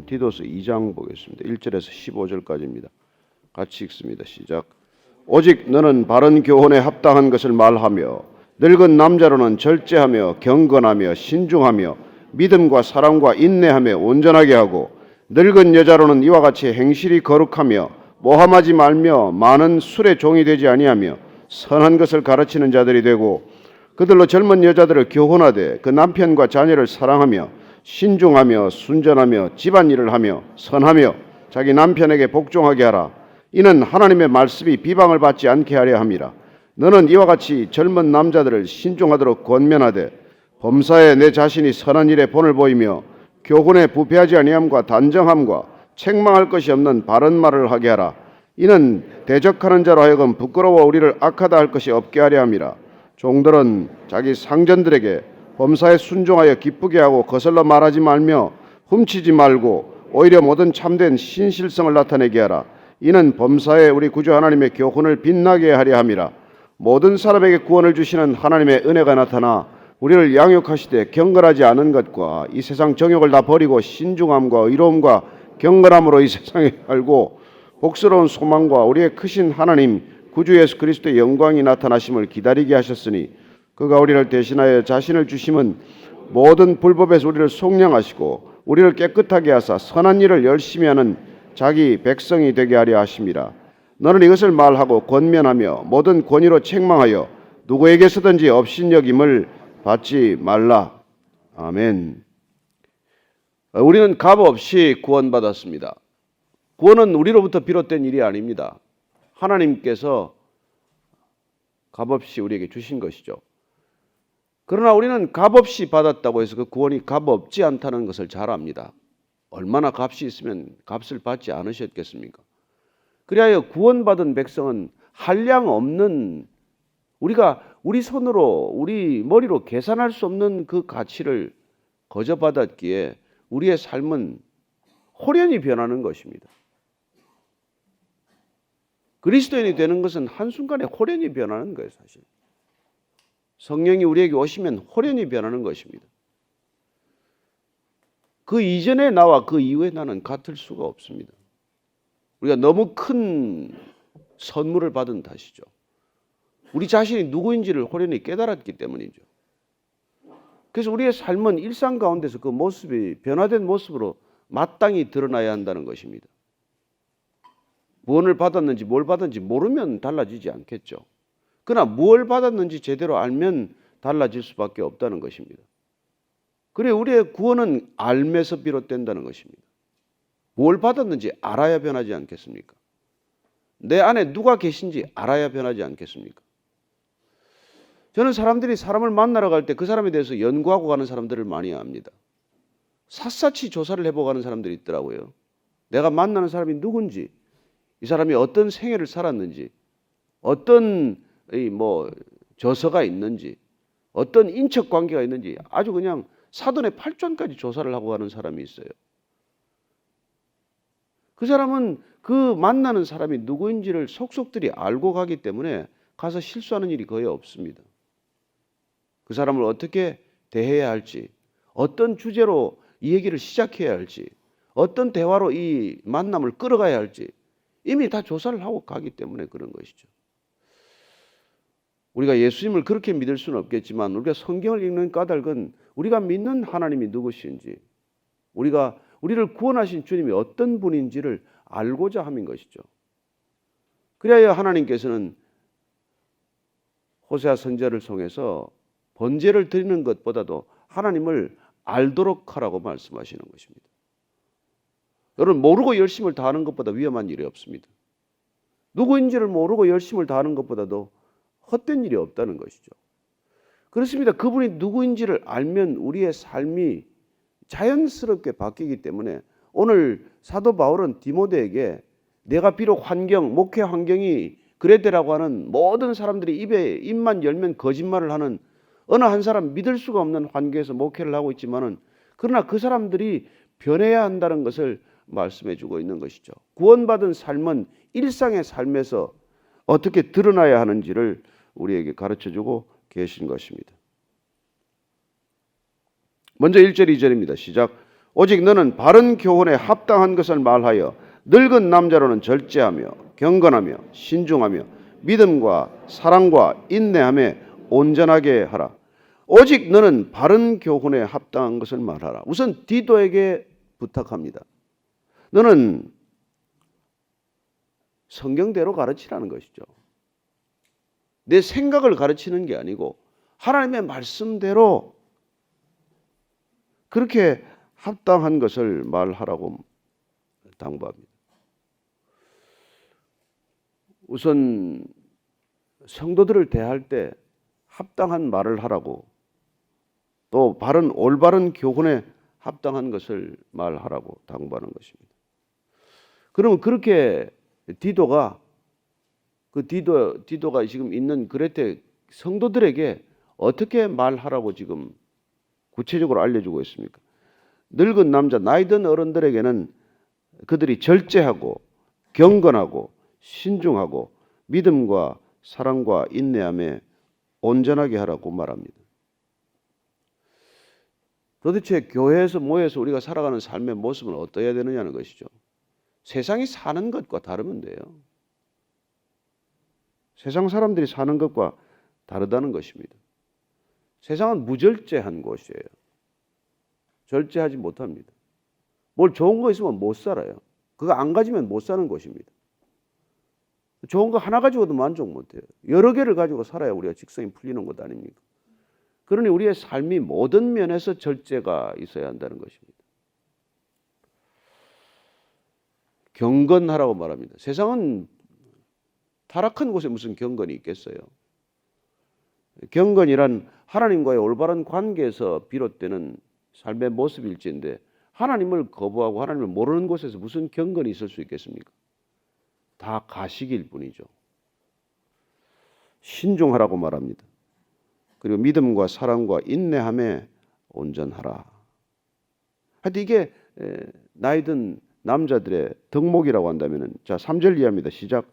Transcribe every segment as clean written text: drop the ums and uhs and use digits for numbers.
디도서 2장 보겠습니다. 1절에서 15절까지입니다. 같이 읽습니다. 시작. 오직 너는 바른 교훈에 합당한 것을 말하며 늙은 남자로는 절제하며 경건하며 신중하며 믿음과 사랑과 인내하며 온전하게 하고 늙은 여자로는 이와 같이 행실이 거룩하며 모함하지 말며 많은 술의 종이 되지 아니하며 선한 것을 가르치는 자들이 되고 그들로 젊은 여자들을 교훈하되 그 남편과 자녀를 사랑하며 신중하며 순전하며 집안일을 하며 선하며 자기 남편에게 복종하게 하라. 이는 하나님의 말씀이 비방을 받지 않게 하려 함이라. 너는 이와 같이 젊은 남자들을 신중하도록 권면하되 범사에 내 자신이 선한 일에 본을 보이며 교훈에 부패하지 아니함과 단정함과 책망할 것이 없는 바른 말을 하게 하라. 이는 대적하는 자로 하여금 부끄러워 우리를 악하다 할 것이 없게 하려 함이라. 종들은 자기 상전들에게 범사에 순종하여 기쁘게 하고 거슬러 말하지 말며 훔치지 말고 오히려 모든 참된 신실성을 나타내게 하라. 이는 범사에 우리 구주 하나님의 교훈을 빛나게 하려 함이라. 모든 사람에게 구원을 주시는 하나님의 은혜가 나타나 우리를 양육하시되 경건하지 않은 것과 이 세상 정욕을 다 버리고 신중함과 의로움과 경건함으로 이 세상에 살고 복스러운 소망과 우리의 크신 하나님 구주 예수 그리스도의 영광이 나타나심을 기다리게 하셨으니 그가 우리를 대신하여 자신을 주심은 모든 불법에서 우리를 속량하시고 우리를 깨끗하게 하사 선한 일을 열심히 하는 자기 백성이 되게 하려 하심이라. 너는 이것을 말하고 권면하며 모든 권위로 책망하여 누구에게서든지 업신여김을 받지 말라. 아멘. 우리는 값 없이 구원받았습니다. 구원은 우리로부터 비롯된 일이 아닙니다. 하나님께서 값없이 우리에게 주신 것이죠. 그러나 우리는 값없이 받았다고 해서 그 구원이 값없지 않다는 것을 잘 압니다. 얼마나 값이 있으면 값을 받지 않으셨겠습니까? 그리하여 구원받은 백성은 한량 없는 우리가 우리 손으로 우리 머리로 계산할 수 없는 그 가치를 거저 받았기에 우리의 삶은 호련히 변하는 것입니다. 그리스도인이 되는 것은 한순간에 호련히 변하는 거예요, 사실. 성령이 우리에게 오시면 호련히 변하는 것입니다. 그 이전의 나와 그 이후의 나는 같을 수가 없습니다. 우리가 너무 큰 선물을 받은 탓이죠. 우리 자신이 누구인지를 호련히 깨달았기 때문이죠. 그래서 우리의 삶은 일상 가운데서 그 모습이 변화된 모습으로 마땅히 드러나야 한다는 것입니다. 무엇을 받았는지 뭘 받았는지 모르면 달라지지 않겠죠. 그러나 무엇을 받았는지 제대로 알면 달라질 수밖에 없다는 것입니다. 그래 우리의 구원은 알면서 비롯된다는 것입니다. 뭘 받았는지 알아야 변하지 않겠습니까? 내 안에 누가 계신지 알아야 변하지 않겠습니까? 저는 사람들이 사람을 만나러 갈 때 그 사람에 대해서 연구하고 가는 사람들을 많이 압니다. 샅샅이 조사를 해보고 가는 사람들이 있더라고요. 내가 만나는 사람이 누군지, 이 사람이 어떤 생애를 살았는지, 어떤 저서가 있는지, 어떤 인척 관계가 있는지 아주 그냥 사돈의 팔전까지 조사를 하고 가는 사람이 있어요. 그 사람은 그 만나는 사람이 누구인지를 속속들이 알고 가기 때문에 가서 실수하는 일이 거의 없습니다. 그 사람을 어떻게 대해야 할지, 어떤 주제로 이 얘기를 시작해야 할지, 어떤 대화로 이 만남을 끌어가야 할지 이미 다 조사를 하고 가기 때문에 그런 것이죠. 우리가 예수님을 그렇게 믿을 수는 없겠지만 우리가 성경을 읽는 까닭은 우리가 믿는 하나님이 누구신지, 우리를 구원하신 주님이 어떤 분인지를 알고자 함인 것이죠. 그래야 하나님께서는 호세아 선지자를 통해서 번제를 드리는 것보다도 하나님을 알도록 하라고 말씀하시는 것입니다. 여러분, 모르고 열심을 다하는 것보다 위험한 일이 없습니다. 누구인지를 모르고 열심을 다하는 것보다도 헛된 일이 없다는 것이죠. 그렇습니다. 그분이 누구인지를 알면 우리의 삶이 자연스럽게 바뀌기 때문에 오늘 사도 바울은 디모데에게 내가 비록 목회 환경이 그레데라고 하는 모든 사람들이 입만 열면 거짓말을 하는 어느 한 사람 믿을 수가 없는 환경에서 목회를 하고 있지만은 그러나 그 사람들이 변해야 한다는 것을 말씀해 주고 있는 것이죠. 구원받은 삶은 일상의 삶에서 어떻게 드러나야 하는지를 우리에게 가르쳐 주고 계신 것입니다. 먼저 1절 2절입니다. 시작. 오직 너는 바른 교훈에 합당한 것을 말하여 늙은 남자로는 절제하며 경건하며 신중하며 믿음과 사랑과 인내함에 온전하게 하라. 오직 너는 바른 교훈에 합당한 것을 말하라. 우선 디도에게 부탁합니다. 너는 성경대로 가르치라는 것이죠. 내 생각을 가르치는 게 아니고 하나님의 말씀대로 그렇게 합당한 것을 말하라고 당부합니다. 우선 성도들을 대할 때 합당한 말을 하라고, 또 올바른 교훈에 합당한 것을 말하라고 당부하는 것입니다. 그러면 그렇게 디도가 지금 있는 그레테 성도들에게 어떻게 말하라고 지금 구체적으로 알려주고 있습니까? 늙은 남자, 나이 든 어른들에게는 그들이 절제하고 경건하고 신중하고 믿음과 사랑과 인내함에 온전하게 하라고 말합니다. 도대체 교회에서 모여서 우리가 살아가는 삶의 모습은 어떠해야 되느냐는 것이죠. 세상이 사는 것과 다르면 돼요. 세상 사람들이 사는 것과 다르다는 것입니다. 세상은 무절제한 곳이에요. 절제하지 못합니다. 뭘 좋은 거 있으면 못 살아요. 그거 안 가지면 못 사는 곳입니다. 좋은 거 하나 가지고도 만족 못해요. 여러 개를 가지고 살아야 우리가 직성이 풀리는 것 아닙니까? 그러니 우리의 삶이 모든 면에서 절제가 있어야 한다는 것입니다. 경건하라고 말합니다. 세상은 타락한 곳에 무슨 경건이 있겠어요? 경건이란 하나님과의 올바른 관계에서 비롯되는 삶의 모습일지인데 하나님을 거부하고 하나님을 모르는 곳에서 무슨 경건이 있을 수 있겠습니까? 다 가식일 뿐이죠. 신중하라고 말합니다. 그리고 믿음과 사랑과 인내함에 온전하라. 하여튼 이게 나이든 남자들의 덕목이라고 한다면, 자 3절 이하입니다. 시작.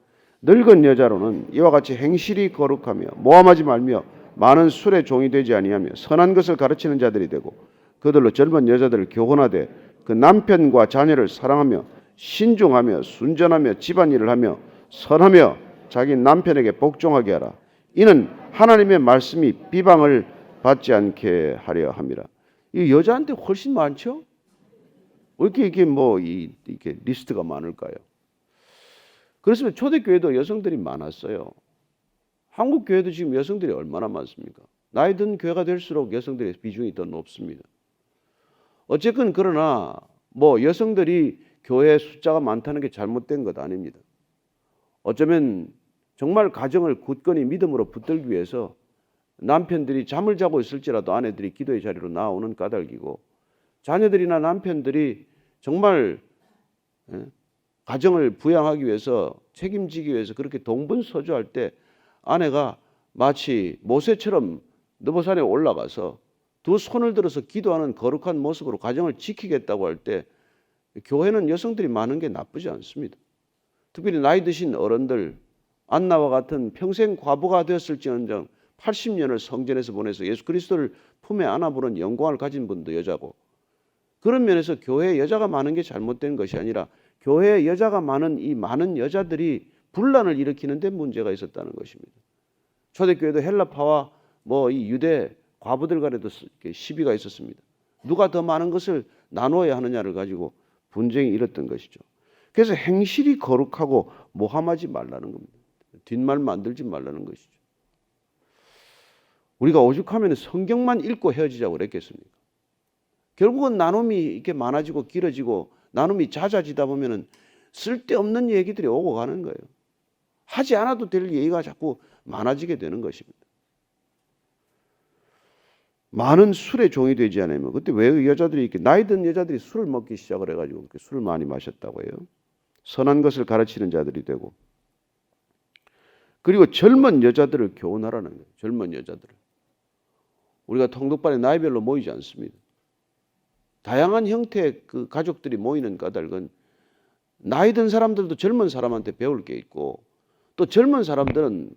늙은 여자로는 이와 같이 행실이 거룩하며 모함하지 말며 많은 술의 종이 되지 아니하며 선한 것을 가르치는 자들이 되고 그들로 젊은 여자들을 교훈하되 그 남편과 자녀를 사랑하며 신중하며 순전하며 집안일을 하며 선하며 자기 남편에게 복종하게 하라. 이는 하나님의 말씀이 비방을 받지 않게 하려 함이라. 이 여자한테 훨씬 많죠? 왜 이렇게 이렇게 리스트가 많을까요? 그렇으면 초대교회도 여성들이 많았어요. 한국 교회도 지금 여성들이 얼마나 많습니까? 나이 든 교회가 될수록 여성들의 비중이 더 높습니다. 어쨌건 그러나 여성들이 교회에 숫자가 많다는 게 잘못된 것 아닙니다. 어쩌면 정말 가정을 굳건히 믿음으로 붙들기 위해서 남편들이 잠을 자고 있을지라도 아내들이 기도의 자리로 나오는 까닭이고, 자녀들이나 남편들이 정말 가정을 부양하기 위해서 책임지기 위해서 그렇게 동분서주할 때 아내가 마치 모세처럼 느보산에 올라가서 두 손을 들어서 기도하는 거룩한 모습으로 가정을 지키겠다고 할 때 교회는 여성들이 많은 게 나쁘지 않습니다. 특별히 나이 드신 어른들, 안나와 같은 평생 과부가 되었을지언정 80년을 성전에서 보내서 예수 그리스도를 품에 안아보는 영광을 가진 분도 여자고, 그런 면에서 교회에 여자가 많은 게 잘못된 것이 아니라 교회에 여자가 많은 이 많은 여자들이 분란을 일으키는 데 문제가 있었다는 것입니다. 초대교회도 헬라파와 이 유대 과부들 간에도 시비가 있었습니다. 누가 더 많은 것을 나누어야 하느냐를 가지고 분쟁이 일었던 것이죠. 그래서 행실이 거룩하고 모함하지 말라는 겁니다. 뒷말 만들지 말라는 것이죠. 우리가 오죽하면 성경만 읽고 헤어지자고 그랬겠습니까? 결국은 나눔이 이렇게 많아지고 길어지고 나눔이 잦아지다 보면은 쓸데없는 얘기들이 오고 가는 거예요. 하지 않아도 될 얘기가 자꾸 많아지게 되는 것입니다. 많은 술의 종이 되지 않으면, 그때 왜 여자들이 이렇게 나이 든 여자들이 술을 먹기 시작을 해가지고 그렇게 술을 많이 마셨다고 해요. 선한 것을 가르치는 자들이 되고, 그리고 젊은 여자들을 교훈하라는 거예요. 젊은 여자들을. 우리가 통독반에 나이별로 모이지 않습니다. 다양한 형태의 그 가족들이 모이는 까닭은 나이 든 사람들도 젊은 사람한테 배울 게 있고, 또 젊은 사람들은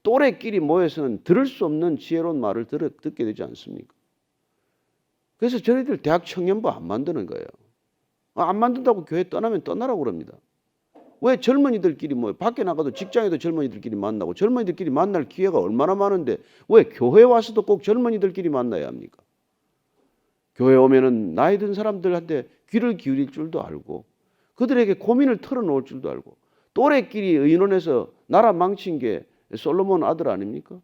또래끼리 모여서는 들을 수 없는 지혜로운 말을 듣게 되지 않습니까? 그래서 저희들 대학 청년부 안 만드는 거예요. 안 만든다고 교회 떠나면 떠나라고 그럽니다. 왜 젊은이들끼리 밖에 나가도 직장에도 젊은이들끼리 만나고 젊은이들끼리 만날 기회가 얼마나 많은데 왜 교회 와서도 꼭 젊은이들끼리 만나야 합니까? 교회 오면은 나이 든 사람들한테 귀를 기울일 줄도 알고 그들에게 고민을 털어놓을 줄도 알고 또래끼리 의논해서 나라 망친 게 솔로몬 아들 아닙니까?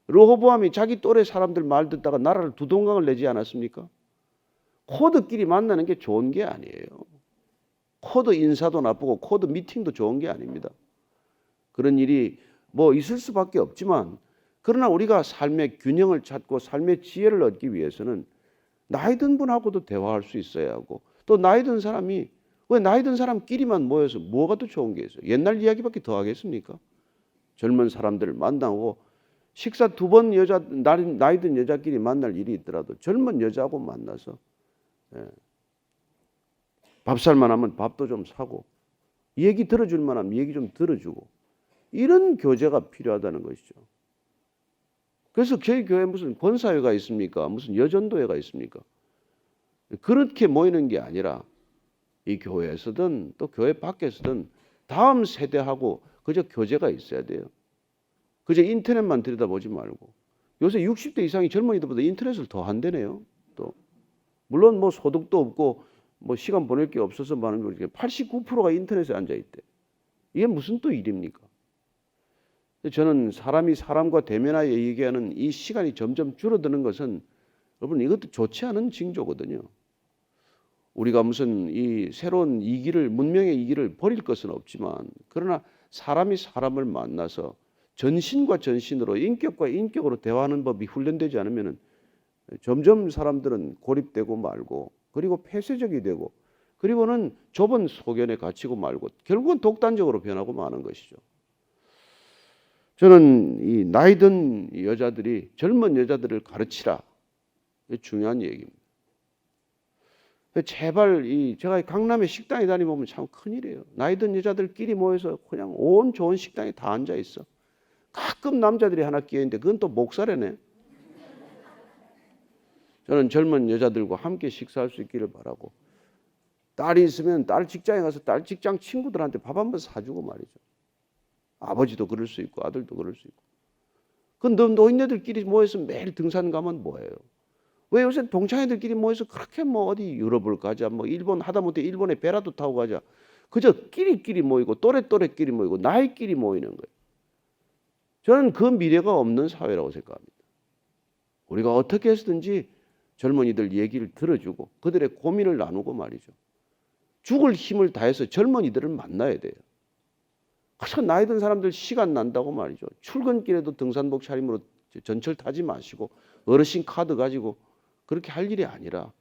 르호보암이 자기 또래 사람들 말 듣다가 나라를 두 동강을 내지 않았습니까? 코드끼리 만나는 게 좋은 게 아니에요. 코드 인사도 나쁘고 코드 미팅도 좋은 게 아닙니다. 그런 일이 있을 수밖에 없지만 그러나 우리가 삶의 균형을 찾고 삶의 지혜를 얻기 위해서는 나이 든 분하고도 대화할 수 있어야 하고 또 나이 든 사람이 왜 나이 든 사람끼리만 모여서 뭐가 더 좋은 게 있어요? 옛날 이야기밖에 더 하겠습니까? 젊은 사람들을 만나고 식사 2번 나이 든 여자끼리 만날 일이 있더라도 젊은 여자하고 만나서 밥 살만 하면 밥도 좀 사고 얘기 들어줄 만하면 얘기 좀 들어주고 이런 교제가 필요하다는 것이죠. 그래서 저희 교회에 무슨 권사회가 있습니까? 무슨 여전도회가 있습니까? 그렇게 모이는 게 아니라 이 교회에서든 또 교회 밖에서든 다음 세대하고 그저 교제가 있어야 돼요. 그저 인터넷만 들여다보지 말고 요새 60대 이상이 젊은이들보다 인터넷을 더 한대네요. 또 물론 소득도 없고 시간 보낼 게 없어서 많은 거지 89%가 인터넷에 앉아 있대. 이게 무슨 또 일입니까? 저는 사람이 사람과 대면하여 얘기하는 이 시간이 점점 줄어드는 것은 여러분 이것도 좋지 않은 징조거든요. 우리가 무슨 이 새로운 문명의 이기를 버릴 것은 없지만 그러나 사람이 사람을 만나서 전신과 전신으로 인격과 인격으로 대화하는 법이 훈련되지 않으면 점점 사람들은 고립되고 말고 그리고 폐쇄적이 되고 그리고는 좁은 소견에 갇히고 말고 결국은 독단적으로 변하고 마는 것이죠. 저는 이 나이 든 여자들이 젊은 여자들을 가르치라. 중요한 얘기입니다. 제발 제가 강남에 식당에 다니면 참 큰일이에요. 나이 든 여자들끼리 모여서 그냥 온 좋은 식당에 다 앉아 있어. 가끔 남자들이 하나 끼어 있는데 그건 또 목사래네. 저는 젊은 여자들과 함께 식사할 수 있기를 바라고 딸이 있으면 딸 직장에 가서 딸 직장 친구들한테 밥 한번 사주고 말이죠. 아버지도 그럴 수 있고 아들도 그럴 수 있고. 그 노인네들끼리 모여서 매일 등산 가면 뭐예요? 왜 요새 동창회들끼리 모여서 그렇게 어디 유럽을 가자 일본 하다못해 일본에 배라도 타고 가자. 그저 끼리끼리 모이고 또래끼리 모이고 나이끼리 모이는 거예요. 저는 그 미래가 없는 사회라고 생각합니다. 우리가 어떻게 해서든지 젊은이들 얘기를 들어주고 그들의 고민을 나누고 말이죠. 죽을 힘을 다해서 젊은이들을 만나야 돼요. 그래서 나이 든 사람들 시간 난다고 말이죠. 출근길에도 등산복 차림으로 전철 타지 마시고 어르신 카드 가지고 그렇게 할 일이 아니라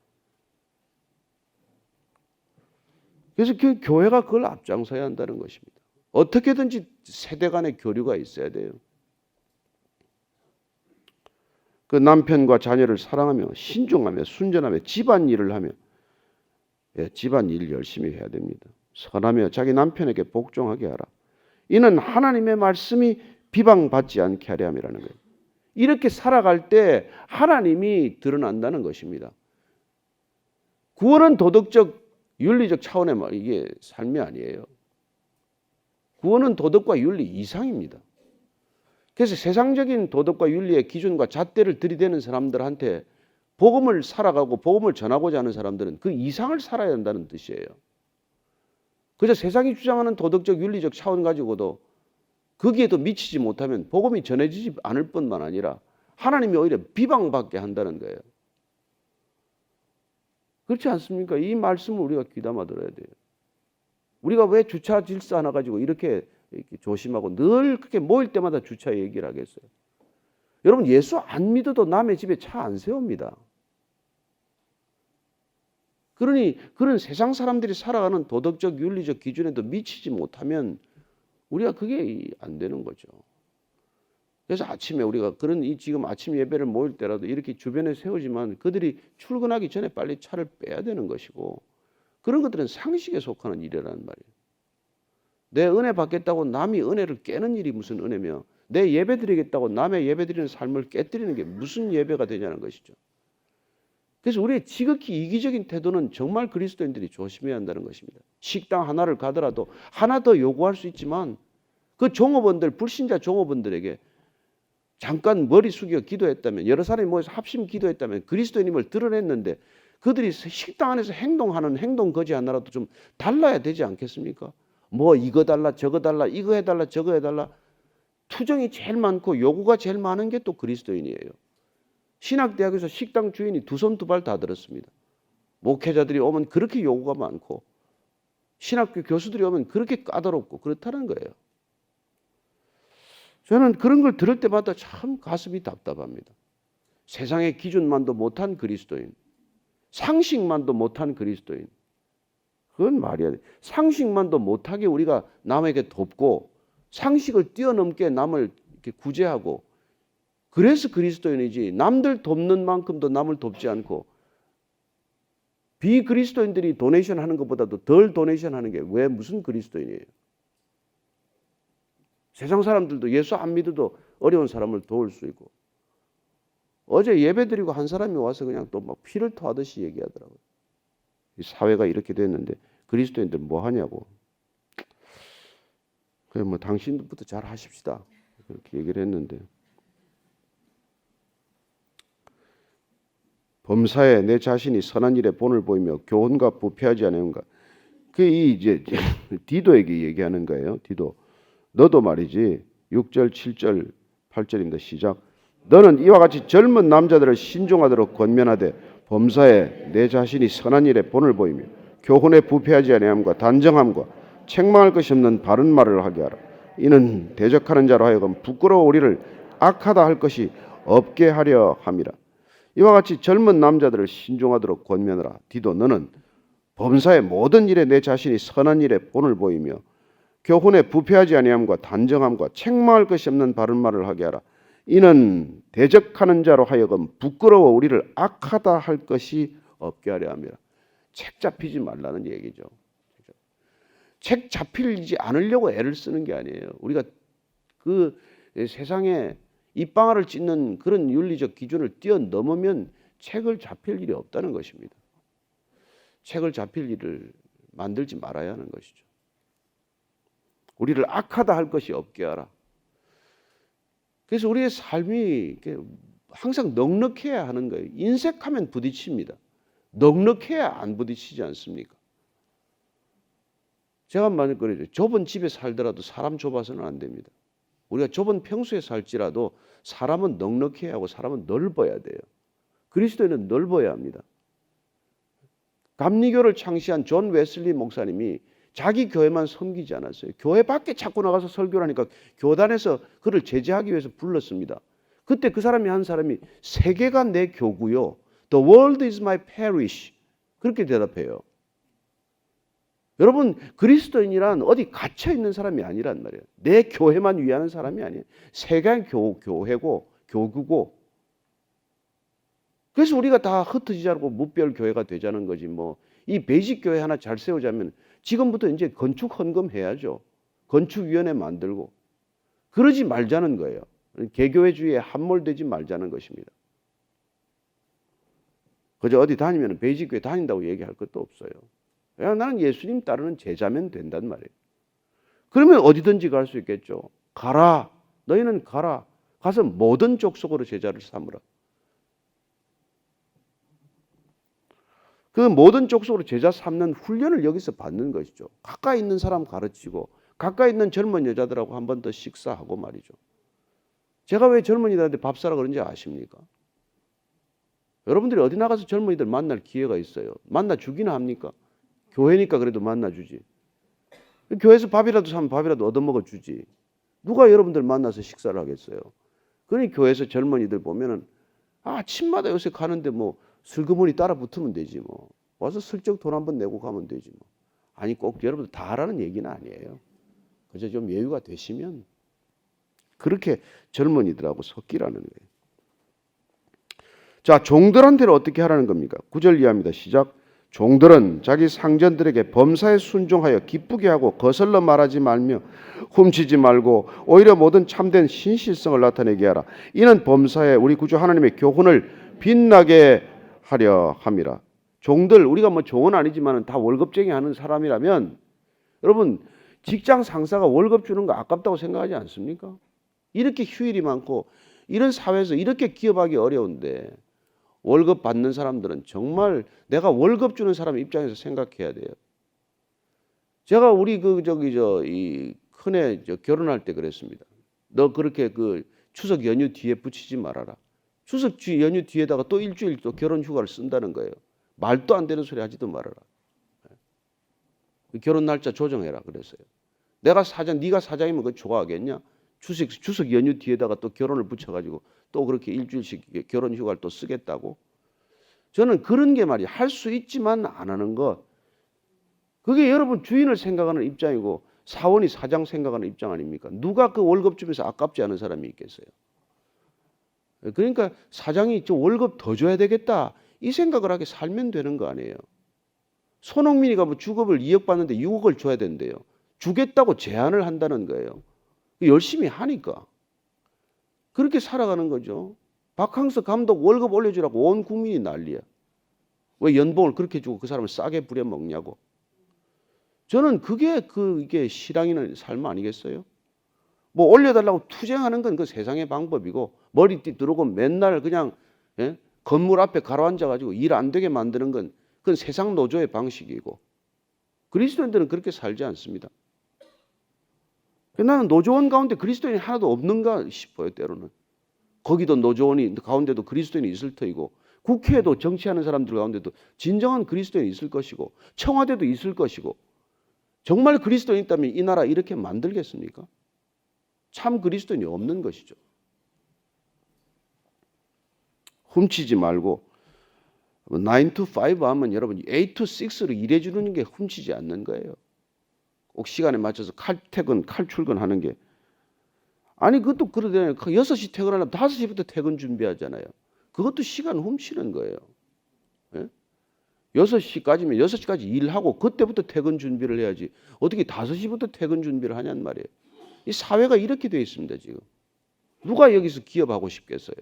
그래서 그 교회가 그걸 앞장서야 한다는 것입니다. 어떻게든지 세대 간의 교류가 있어야 돼요. 그 남편과 자녀를 사랑하며 신중하며 순전하며 집안일을 하며 집안일 열심히 해야 됩니다. 선하며 자기 남편에게 복종하게 하라. 이는 하나님의 말씀이 비방받지 않게 하려 함이라는 거예요. 이렇게 살아갈 때 하나님이 드러난다는 것입니다. 구원은 도덕적 윤리적 차원의 이게 삶이 아니에요. 구원은 도덕과 윤리 이상입니다. 그래서 세상적인 도덕과 윤리의 기준과 잣대를 들이대는 사람들한테 복음을 살아가고 복음을 전하고자 하는 사람들은 그 이상을 살아야 한다는 뜻이에요. 그저 세상이 주장하는 도덕적 윤리적 차원 가지고도 거기에도 미치지 못하면 복음이 전해지지 않을 뿐만 아니라 하나님이 오히려 비방받게 한다는 거예요. 그렇지 않습니까? 이 말씀을 우리가 귀담아 들어야 돼요. 우리가 왜 주차 질서 하나 가지고 이렇게 조심하고 늘 그렇게 모일 때마다 주차 얘기를 하겠어요? 여러분 예수 안 믿어도 남의 집에 차 안 세웁니다. 그러니 그런 세상 사람들이 살아가는 도덕적 윤리적 기준에도 미치지 못하면 우리가 그게 안 되는 거죠. 그래서 아침에 우리가 지금 아침 예배를 모일 때라도 이렇게 주변에 세우지만 그들이 출근하기 전에 빨리 차를 빼야 되는 것이고 그런 것들은 상식에 속하는 일이라는 말이에요. 내 은혜 받겠다고 남이 은혜를 깨는 일이 무슨 은혜며 내 예배 드리겠다고 남의 예배 드리는 삶을 깨뜨리는 게 무슨 예배가 되냐는 것이죠. 그래서 우리의 지극히 이기적인 태도는 정말 그리스도인들이 조심해야 한다는 것입니다. 식당 하나를 가더라도 하나 더 요구할 수 있지만 그 종업원들, 불신자 종업원들에게 잠깐 머리 숙여 기도했다면, 여러 사람이 모여서 합심 기도했다면 그리스도인임을 드러냈는데 그들이 식당 안에서 행동하는 행동 거지 하나라도 좀 달라야 되지 않겠습니까? 뭐 이거 달라 저거 달라 이거 해달라 저거 해달라, 투정이 제일 많고 요구가 제일 많은 게 또 그리스도인이에요. 신학대학에서 식당 주인이 두 손 두 발 다 들었습니다. 목회자들이 오면 그렇게 요구가 많고 신학교 교수들이 오면 그렇게 까다롭고 그렇다는 거예요. 저는 그런 걸 들을 때마다 참 가슴이 답답합니다. 세상의 기준만도 못한 그리스도인, 상식만도 못한 그리스도인, 그건 말이야. 상식만도 못하게 우리가 남에게 돕고 상식을 뛰어넘게 남을 이렇게 구제하고, 그래서 그리스도인이지 남들 돕는 만큼도 남을 돕지 않고 비그리스도인들이 도네이션 하는 것보다도 덜 도네이션 하는 게 왜 무슨 그리스도인이에요? 세상 사람들도 예수 안 믿어도 어려운 사람을 도울 수 있고, 어제 예배 드리고 한 사람이 와서 그냥 또 막 피를 토하듯이 얘기하더라고요. 이 사회가 이렇게 됐는데 그리스도인들 뭐 하냐고. 그래 뭐 당신부터 잘 하십시다 그렇게 얘기를 했는데, 범사에 내 자신이 선한 일에 본을 보이며 교훈과 부패하지 않은가. 그 이제 디도에게 얘기하는 거예요. 디도, 너도 말이지. 6절, 7절, 8절입니다. 시작. 너는 이와 같이 젊은 남자들을 신중하도록 권면하되 범사에 내 자신이 선한 일에 본을 보이며 교훈에 부패하지 아니함과 단정함과 책망할 것이 없는 바른 말을 하게 하라. 이는 대적하는 자로 하여금 부끄러워 우리를 악하다 할 것이 없게 하려 함이라. 이와 같이 젊은 남자들을 신중하도록 권면하라. 디도, 너는 범사의 모든 일에 내 자신이 선한 일에 본을 보이며 교훈에 부패하지 아니함과 단정함과 책망할 것이 없는 바른 말을 하게 하라. 이는 대적하는 자로 하여금 부끄러워 우리를 악하다 할 것이 없게 하려 함이라. 책 잡히지 말라는 얘기죠. 책 잡히지 않으려고 애를 쓰는 게 아니에요. 우리가 그 세상에 입방아를 찢는 그런 윤리적 기준을 뛰어넘으면 책을 잡힐 일이 없다는 것입니다. 책을 잡힐 일을 만들지 말아야 하는 것이죠. 우리를 악하다 할 것이 없게 하라. 그래서 우리의 삶이 항상 넉넉해야 하는 거예요. 인색하면 부딪힙니다. 넉넉해야 안 부딪히지 않습니까? 제가 만약 그러죠. 좁은 집에 살더라도 사람 좁아서는 안 됩니다. 우리가 좁은 평수에 살지라도 사람은 넉넉해야 하고 사람은 넓어야 돼요. 그리스도인은 넓어야 합니다. 감리교를 창시한 존 웨슬리 목사님이 자기 교회만 섬기지 않았어요. 교회 밖에 자꾸 나가서 설교를 하니까 교단에서 그를 제재하기 위해서 불렀습니다. 그때 그 사람이 한 사람이 세계가 내 교구요. The world is my parish. 그렇게 대답해요. 여러분, 그리스도인이란 어디 갇혀 있는 사람이 아니란 말이에요. 내 교회만 위하는 사람이 아니에요. 세계 교회고 교구고. 그래서 우리가 다 흩어지지 않고 무별 교회가 되자는 거지 뭐. 이 베이직 교회 하나 잘 세우자면 지금부터 이제 건축 헌금해야죠. 건축위원회 만들고. 그러지 말자는 거예요. 개교회주의에 함몰되지 말자는 것입니다. 그저 어디 다니면 베이직 교회 다닌다고 얘기할 것도 없어요. 야, 나는 예수님 따르는 제자면 된단 말이에요. 그러면 어디든지 갈 수 있겠죠. 가라. 너희는 가라. 가서 모든 족속으로 제자를 삼으라. 그 모든 족속으로 제자 삼는 훈련을 여기서 받는 것이죠. 가까이 있는 사람 가르치고 가까이 있는 젊은 여자들하고 한 번 더 식사하고 말이죠. 제가 왜 젊은이들한테 밥 사라 그런지 아십니까? 여러분들이 어디 나가서 젊은이들 만날 기회가 있어요. 만나 주기나 합니까? 교회니까 그래도 만나주지. 교회에서 밥이라도 사면 밥이라도 얻어먹어 주지. 누가 여러분들 만나서 식사를 하겠어요? 그러니 교회에서 젊은이들 보면은 아침마다 요새 가는데 뭐 슬그머니 따라 붙으면 되지 뭐. 와서 슬쩍 돈 한번 내고 가면 되지 뭐. 아니 꼭 여러분들 다 하라는 얘기는 아니에요. 그저 좀 여유가 되시면 그렇게 젊은이들하고 섞이라는 거예요. 자, 종들한테는 어떻게 하라는 겁니까? 9절 이하입니다. 시작. 종들은 자기 상전들에게 범사에 순종하여 기쁘게 하고 거슬러 말하지 말며 훔치지 말고 오히려 모든 참된 신실성을 나타내게 하라. 이는 범사에 우리 구주 하나님의 교훈을 빛나게 하려 함이라. 종들, 우리가 뭐 종은 아니지만 다 월급쟁이 하는 사람이라면 여러분 직장 상사가 월급 주는 거 아깝다고 생각하지 않습니까? 이렇게 휴일이 많고 이런 사회에서 이렇게 기업하기 어려운데 월급 받는 사람들은 정말 내가 월급 주는 사람 입장에서 생각해야 돼요. 제가 우리 이 큰애 결혼할 때 그랬습니다. 너 그렇게 그 추석 연휴 뒤에 붙이지 말아라. 추석 연휴 뒤에다가 또 일주일 또 결혼 휴가를 쓴다는 거예요. 말도 안 되는 소리 하지도 말아라. 결혼 날짜 조정해라 그랬어요. 네가 사장이면 그거 좋아하겠냐? 추석 연휴 뒤에다가 또 결혼을 붙여가지고 또 그렇게 일주일씩 결혼 휴가를 또 쓰겠다고? 저는 그런 게 말이야. 할 수 있지만 안 하는 것. 그게 여러분 주인을 생각하는 입장이고 사원이 사장 생각하는 입장 아닙니까? 누가 그 월급 주면서 아깝지 않은 사람이 있겠어요? 그러니까 사장이 좀 월급 더 줘야 되겠다 이 생각을 하게 살면 되는 거 아니에요. 손흥민이가 뭐 주급을 2억 받는데 6억을 줘야 된대요. 주겠다고 제안을 한다는 거예요. 열심히 하니까. 그렇게 살아가는 거죠. 박항서 감독 월급 올려주라고 온 국민이 난리야. 왜 연봉을 그렇게 주고 그 사람을 싸게 부려먹냐고. 저는 이게 실랑이는 삶 아니겠어요? 뭐 올려달라고 투쟁하는 건 그 세상의 방법이고 머리띠 두르고 맨날 그냥 건물 앞에 가로앉아가지고 일 안 되게 만드는 건 그건 세상 노조의 방식이고 그리스도인들은 그렇게 살지 않습니다. 나는 노조원 가운데 그리스도인이 하나도 없는가 싶어요. 때로는. 거기도 노조원이 가운데도 그리스도인이 있을 터이고 국회에도 정치하는 사람들 가운데도 진정한 그리스도인이 있을 것이고 청와대도 있을 것이고 정말 그리스도인이 있다면 이 나라 이렇게 만들겠습니까? 참 그리스도인이 없는 것이죠. 훔치지 말고 9 to 5 하면 여러분 8 to 6로 일해주는 게 훔치지 않는 거예요. 꼭 시간에 맞춰서 칼 출근하는 게. 아니 그것도 그러잖아요. 6시 퇴근하려면 5시부터 퇴근 준비하잖아요. 그것도 시간 훔치는 거예요. 6시까지면 6시까지 일하고 그때부터 퇴근 준비를 해야지. 어떻게 5시부터 퇴근 준비를 하냔 말이에요. 이 사회가 이렇게 되어 있습니다. 지금. 누가 여기서 기업하고 싶겠어요?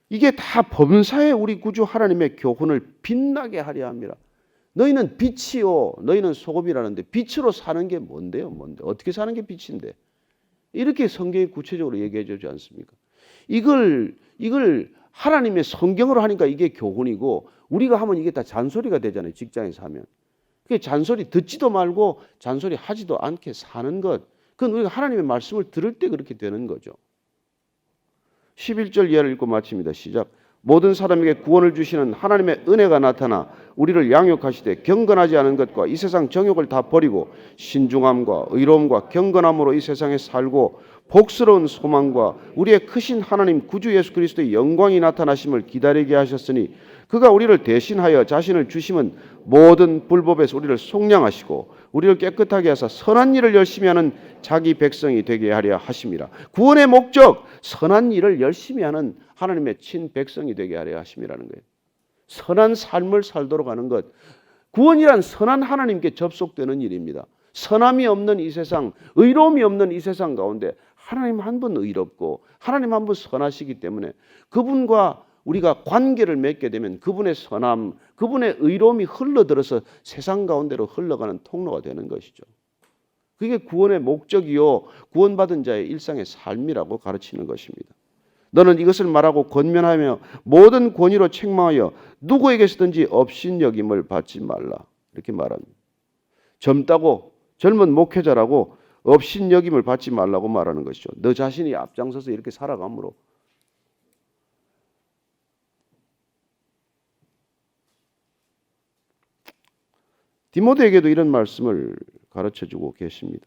이게 다 범사에 우리 구주 하나님의 교훈을 빛나게 하려 합니다. 너희는 빛이요 너희는 소금이라는데 빛으로 사는 게 뭔데요? 어떻게 사는 게 빛인데? 이렇게 성경이 구체적으로 얘기해 주지 않습니까? 이걸 하나님의 성경으로 하니까 이게 교훈이고 우리가 하면 이게 다 잔소리가 되잖아요. 직장에서 하면. 그게 잔소리 듣지도 말고 잔소리 하지도 않게 사는 것. 그건 우리가 하나님의 말씀을 들을 때 그렇게 되는 거죠. 11절 이하를 읽고 마칩니다. 시작. 모든 사람에게 구원을 주시는 하나님의 은혜가 나타나 우리를 양육하시되 경건하지 않은 것과 이 세상 정욕을 다 버리고 신중함과 의로움과 경건함으로 이 세상에 살고 복스러운 소망과 우리의 크신 하나님 구주 예수 그리스도의 영광이 나타나심을 기다리게 하셨으니 그가 우리를 대신하여 자신을 주심은 모든 불법에서 우리를 속량하시고 우리를 깨끗하게 하사 선한 일을 열심히 하는 자기 백성이 되게 하려 하심이라. 구원의 목적 선한 일을 열심히 하는 하나님의 친백성이 되게 하려 하심이라는 거예요. 선한 삶을 살도록 하는 것. 구원이란 선한 하나님께 접속되는 일입니다. 선함이 없는 이 세상, 의로움이 없는 이 세상 가운데 하나님 한 분 의롭고 하나님 한 분 선하시기 때문에 그분과 우리가 관계를 맺게 되면 그분의 선함, 그분의 의로움이 흘러들어서 세상 가운데로 흘러가는 통로가 되는 것이죠. 그게 구원의 목적이요 구원받은 자의 일상의 삶이라고 가르치는 것입니다. 너는 이것을 말하고 권면하며 모든 권위로 책망하여 누구에게서든지 업신여김을 받지 말라. 이렇게 말합니다. 젊은 목회자라고 업신여김을 받지 말라고 말하는 것이죠. 너 자신이 앞장서서 이렇게 살아감으로 디모데에게도 이런 말씀을 가르쳐주고 계십니다.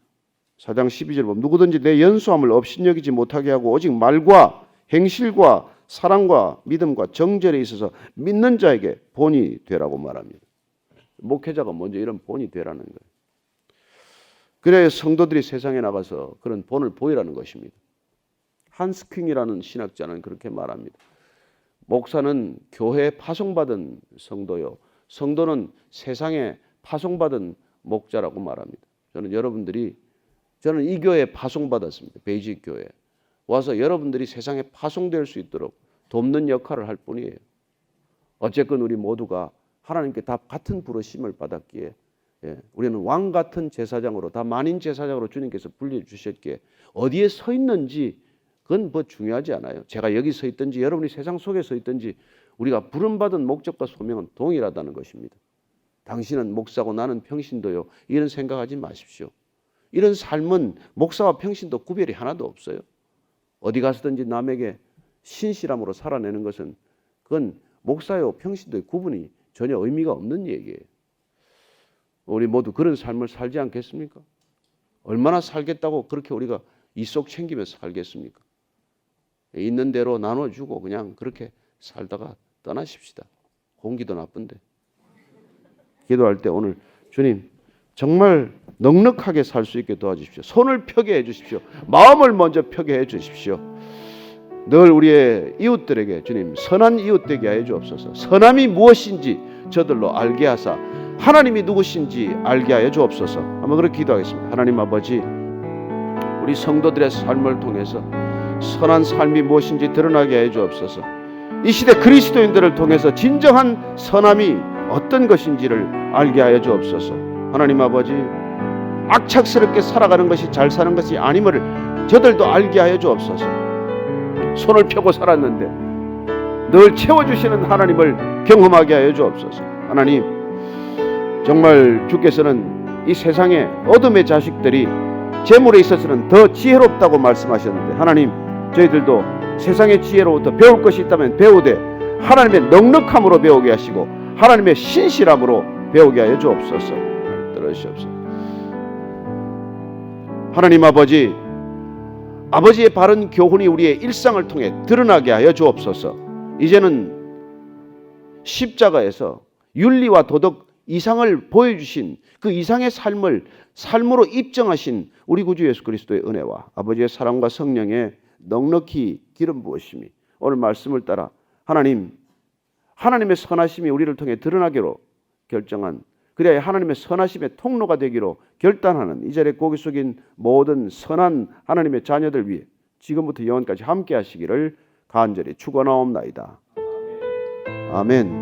4장 12절 보면 누구든지 내 연수함을 업신여기지 못하게 하고 오직 말과 행실과 사랑과 믿음과 정절에 있어서 믿는 자에게 본이 되라고 말합니다. 목회자가 먼저 이런 본이 되라는 거예요. 그래야 성도들이 세상에 나가서 그런 본을 보이라는 것입니다. 한스 킹이라는 신학자는 그렇게 말합니다. 목사는 교회에 파송받은 성도요. 성도는 세상에 파송받은 목자라고 말합니다. 저는 이 교회에 파송받았습니다. 베이직 교회. 와서 여러분들이 세상에 파송될 수 있도록 돕는 역할을 할 뿐이에요. 어쨌건 우리 모두가 하나님께 다 같은 부르심을 받았기에 우리는 왕 같은 제사장으로 다 만인 제사장으로 주님께서 불려주셨기에 어디에 서 있는지 그건 뭐 중요하지 않아요. 제가 여기 서 있든지 여러분이 세상 속에 서 있든지 우리가 부름받은 목적과 소명은 동일하다는 것입니다. 당신은 목사고 나는 평신도요. 이런 생각하지 마십시오. 이런 삶은 목사와 평신도 구별이 하나도 없어요. 어디 가서든지 남에게 신실함으로 살아내는 것은 그건 목사요 평신도의 구분이 전혀 의미가 없는 얘기예요. 우리 모두 그런 삶을 살지 않겠습니까? 얼마나 살겠다고 그렇게 우리가 이속 챙기면서 살겠습니까? 있는 대로 나눠주고 그냥 그렇게 살다가 떠나십시다. 공기도 나쁜데. 기도할 때 오늘 주님 정말 넉넉하게 살 수 있게 도와주십시오. 손을 펴게 해주십시오. 마음을 먼저 펴게 해주십시오. 늘 우리의 이웃들에게 주님 선한 이웃 되게 하여 주옵소서. 선함이 무엇인지 저들로 알게 하사 하나님이 누구신지 알게 하여 주옵소서. 한번 그렇게 기도하겠습니다. 하나님 아버지, 우리 성도들의 삶을 통해서 선한 삶이 무엇인지 드러나게 하여 주옵소서. 이 시대 그리스도인들을 통해서 진정한 선함이 어떤 것인지를 알게 하여 주옵소서. 하나님 아버지, 악착스럽게 살아가는 것이 잘 사는 것이 아님을 저들도 알게 하여 주옵소서. 손을 펴고 살았는데 늘 채워주시는 하나님을 경험하게 하여 주옵소서. 하나님, 정말 주께서는 이 세상의 어둠의 자식들이 재물에 있어서는 더 지혜롭다고 말씀하셨는데 하나님, 저희들도 세상의 지혜로부터 배울 것이 있다면 배우되 하나님의 넉넉함으로 배우게 하시고 하나님의 신실함으로 배우게 하여 주옵소서. 들으시옵소서. 하나님 아버지, 아버지의 바른 교훈이 우리의 일상을 통해 드러나게 하여 주옵소서. 이제는 십자가에서 윤리와 도덕 이상을 보여주신 그 이상의 삶을 삶으로 입증하신 우리 구주 예수 그리스도의 은혜와 아버지의 사랑과 성령의 넉넉히 기름 부으심이 오늘 말씀을 따라 하나님의 선하심이 우리를 통해 드러나기로 결정한, 그래야 하나님의 선하심의 통로가 되기로 결단하는 이 자리에 고개 숙인 모든 선한 하나님의 자녀들 위해 지금부터 영원까지 함께 하시기를 간절히 축원하옵나이다. 아멘.